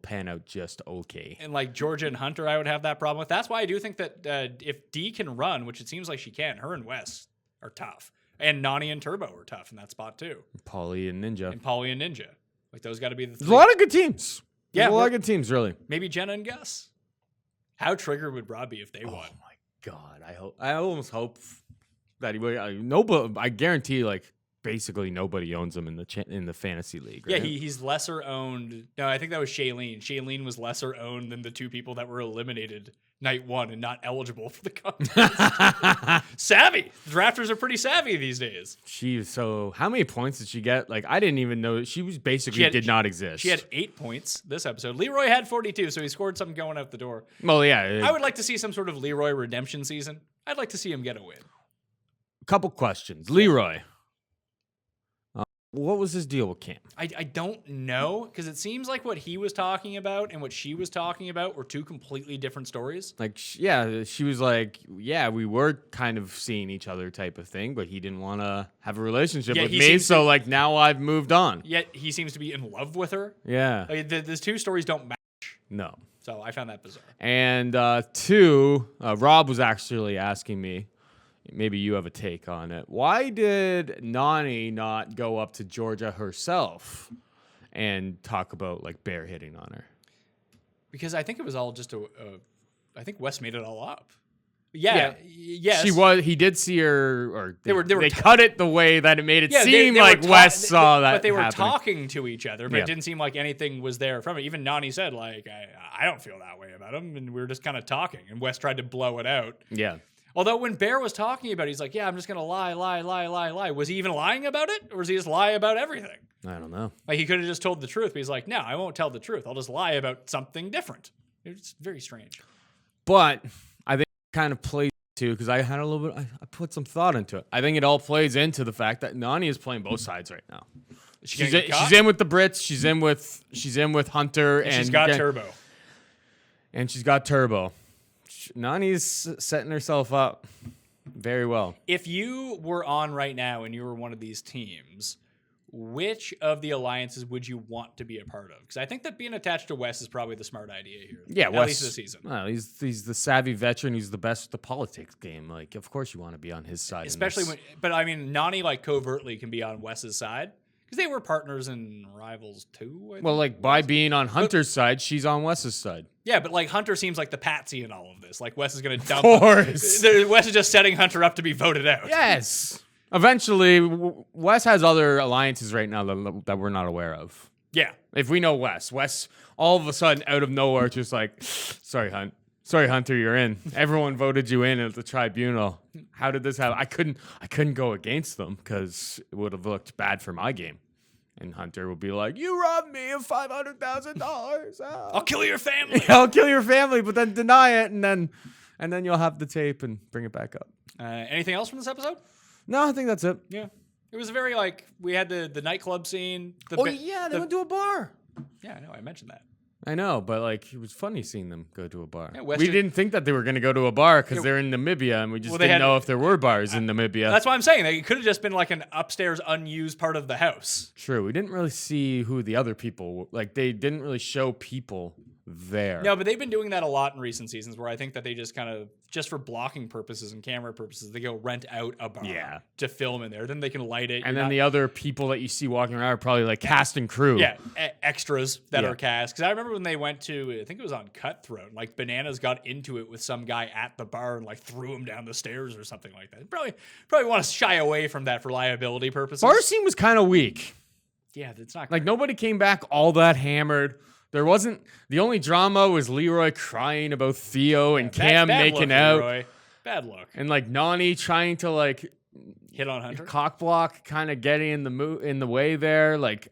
pan out just okay. And like Georgia and Hunter, I would have that problem with. That's why I do think that if Dee can run, which it seems like she can, her and Wes are tough. And Nani and Turbo are tough in that spot too. Polly and Ninja. And Polly and Ninja. Like those got to be the three. There's a lot of good teams. Yeah, There's a lot of good teams, really. Maybe Jenna and Gus. How triggered would Rob be if they Oh won? my God! I almost hope that he would. I guarantee, like basically nobody owns him in the fantasy league. Right? Yeah, he's lesser owned. No, I think that was Shailene. Shailene was lesser owned than the two people that were eliminated night one and not eligible for the contest. Savvy. Drafters are pretty savvy these days. So how many points did she get? Like I didn't even know she was basically did not exist. She had 8 points this episode. Leroy had 42, so he scored something going out the door. Well, yeah. I would like to see some sort of Leroy redemption season. I'd like to see him get a win. Couple questions. Leroy. What was his deal with Cam? I don't know, because it seems like what he was talking about and what she was talking about were two completely different stories. Like, she was like, yeah, we were kind of seeing each other type of thing, but he didn't want to have a relationship with me, so like now I've moved on. Yet he seems to be in love with her. Yeah. Like, these two stories don't match. No. So I found that bizarre. And two, Rob was actually asking me, maybe you have a take on it. Why did Nani not go up to Georgia herself and talk about like bear hitting on her? Because I think it was all just I think Wes made it all up. Yeah. Yes. He did see her, or they ta- cut it the way that it made it seem they like Wes saw that. But they were happening. talking to each other, but it didn't seem like anything was there from it. Even Nani said, like, I don't feel that way about him, and we were just kind of talking, and Wes tried to blow it out. Yeah. Although when Bear was talking about it, he's like, yeah, I'm just going to lie. Was he even lying about it? Or was he just lie about everything? I don't know. Like, he could have just told the truth, but he's like, no, I won't tell the truth. I'll just lie about something different. It's very strange. But I think it kind of plays too, because I had a little bit, I put some thought into it. I think it all plays into the fact that Nani is playing both sides right now. She's in with the Brits. She's in with Hunter, and she's got Turbo. And she's got Turbo. Nani's setting herself up very well. If you were on right now and you were one of these teams, which of the alliances would you want to be a part of? Because I think that being attached to Wes is probably the smart idea here. Yeah, at Wes, least this season. Well, he's the savvy veteran. He's the best at the politics game. Like, of course you want to be on his side. Especially but I mean, Nani like covertly can be on Wes's side. Because they were partners in Rivals too. Well, like by being on Hunter's side, she's on Wes's side. Yeah, but like Hunter seems like the patsy in all of this. Like Wes is going to dump. Of course. Wes is just setting Hunter up to be voted out. Yes. Eventually, Wes has other alliances right now that we're not aware of. Yeah. If we know Wes all of a sudden out of nowhere, just like, sorry, Hunter, you're in. Everyone voted you in at the tribunal. How did this happen? I couldn't go against them because it would have looked bad for my game. And Hunter would be like, you robbed me of $500,000. I'll kill your family. I'll kill your family, but then deny it, and then you'll have the tape and bring it back up. Anything else from this episode? No, I think that's it. Yeah. It was very like, we had the nightclub scene. They went to a bar. Yeah, I know. I mentioned that. I know, but like it was funny seeing them go to a bar. Yeah, we didn't think that they were going to go to a bar because Yeah. they're in Namibia, and we just Well, they didn't had- know if there were bars in Namibia. That's why I'm saying it could have just been like an upstairs unused part of the house. True. We didn't really see who the other people like. They didn't really show people there. No, but they've been doing that a lot in recent seasons where I think that they just kind of, just for blocking purposes and camera purposes, they go rent out a bar to film in there. Then they can light it. And then the other people that you see walking around are probably like cast and crew. Yeah, extras that Yeah. are cast. Because I remember when they went to, I think it was on Cutthroat, like Bananas got into it with some guy at the bar and like threw him down the stairs or something like that. Probably want to shy away from that for liability purposes. Bar scene was kind of weak. Yeah, it's not Like nobody came back all that hammered. There wasn't. The only drama was Leroy crying about Theo and Cam bad making look, out, Leroy. Bad look. and like Nani trying to like Hit on Hunter. cock block, kind of getting in the way there. Like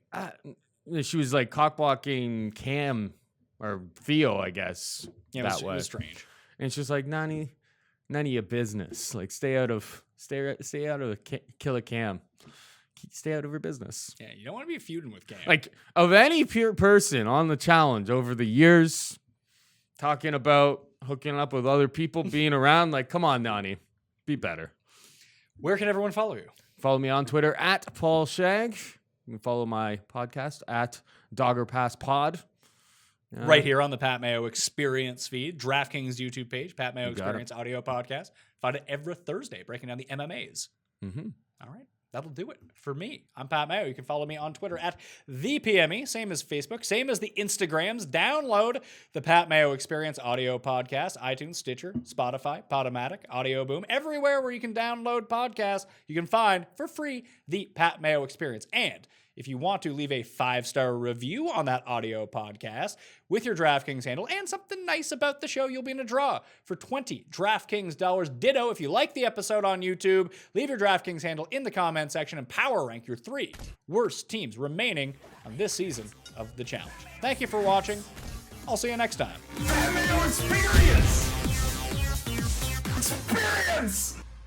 she was like cock blocking Cam or Theo, I guess. Yeah, that it way. was strange. And it's just like none of your business. Like stay out of Killer Cam. Stay out of her business. Yeah, you don't want to be feuding with Cam. Like of any pure person on the challenge over the years, talking about hooking up with other people, being around. Like, come on, Nani, be better. Where can everyone follow you? Follow me on Twitter at Paul Shag. You can follow my podcast at Dogger Pass Pod. Right here on the Pat Mayo Experience feed, DraftKings YouTube page, Pat Mayo You got Experience audio podcast. Find it every Thursday, breaking down the MMAs. Mm-hmm. All right. That'll do it for me. I'm Pat Mayo. You can follow me on Twitter at ThePME, same as Facebook, same as the Instagrams. Download the Pat Mayo Experience audio podcast, iTunes, Stitcher, Spotify, Podomatic, Audio Boom, everywhere where you can download podcasts, you can find for free the Pat Mayo Experience. And if you want to leave a 5-star review on that audio podcast with your DraftKings handle and something nice about the show, you'll be in a draw for 20 DraftKings dollars. Ditto, if you like the episode on YouTube, leave your DraftKings handle in the comment section and power rank your 3 worst teams remaining on this season of the challenge. Thank you for watching. I'll see you next time. Pat Mayo Experience! Experience!